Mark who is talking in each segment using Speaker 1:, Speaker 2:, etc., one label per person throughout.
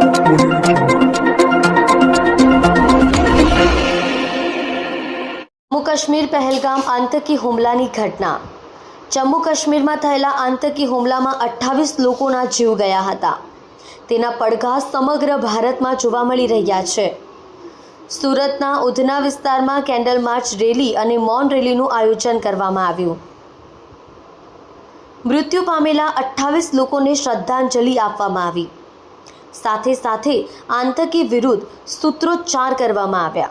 Speaker 1: जम्मू काश्मीर पहलगाम आतंकी हुमलानी घटना। जम्मू काश्मीરમાં થયેલા આતંકી હુમલામાં 28 લોકોના જીવ ગયા હતા। તેના પડઘા સમગ્ર ભારતમાં જોવા મળી રહ્યા છે। સુરતના ઉધના વિસ્તારમાં કેન્ડલ માર્ચ રેલી અને મૌન રેલીનું આયોજન કરવામાં આવ્યું। મૃત્યુ પામેલા 28 લોકોને શ્રદ્ધાંજલિ આપવામાં આવી। સાથે સાથે આતંકી વિરુદ્ધ સૂત્રોચ્ચાર કરવામાં આવ્યા।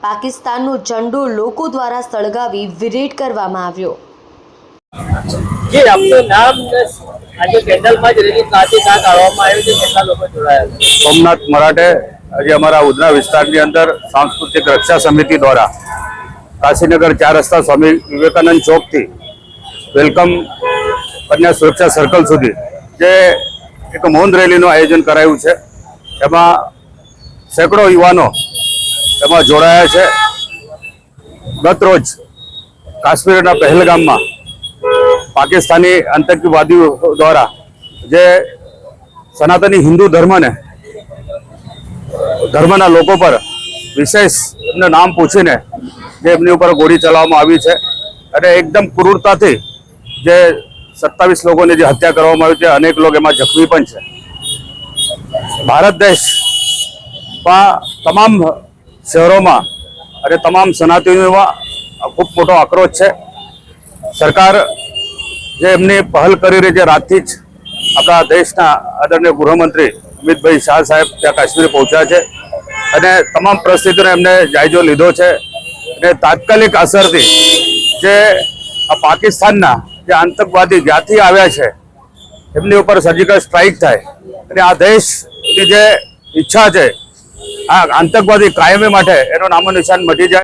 Speaker 1: પાકિસ્તાનનો ઝંડો લોકો દ્વારા સળગાવી વિરેડ કરવામાં આવ્યો।
Speaker 2: जी आपको नाम आज कैंडल मार्च रैली काफी
Speaker 3: सोमनाथ मराठे आज अमरा उधना विस्तार की अंदर सांस्कृतिक रक्षा समिति द्वारा काशीनगर 4 रस्ता स्वामी विवेकानंद चौक थी वेलकम कन्या सुरक्षा सर्कल सुधी जे एक मौन रैली आयोजन करायु छे। एमां सैकड़ों युवानो एमां जोड़ाया छे। गत रोज काश्मीरना पहलगाम में पाकिस्तानी आतंकवादियों द्वारा जे सनातनी हिंदू धर्मना लोगों पर विशेष नाम पूछीने जे एमनी ऊपर गोली चलाववामां आवी छे अने एकदम क्रूरताथी जे 27 लोगों ने हत्या करवामां आवी छे। अनेक लोग एमां जख्मी पण छे। भारत देश तमाम शहरों में अरे तमाम सनातनीओं में खूब मोटो आक्रोश है। सरकार जे एमनी पहल करी रही है रातथी ज अपना देशना आदरणीय गृहमंत्री अमित भाई शाह साहेब त्या काश्मीर पहुंचा है अने तमाम परिस्थितिओने एमने जायजो लीधो छे अने तात्कालिक असरथी जे आ पाकिस्तानना जे आतंकवादी ज्यांथी आव्या छे एमनी उपर सर्जिकल स्ट्राइक थाय अने आ देशनी जे इच्छा छे आ आतंकवादी कायमी माटे एनो नामो निशान मटी जाय।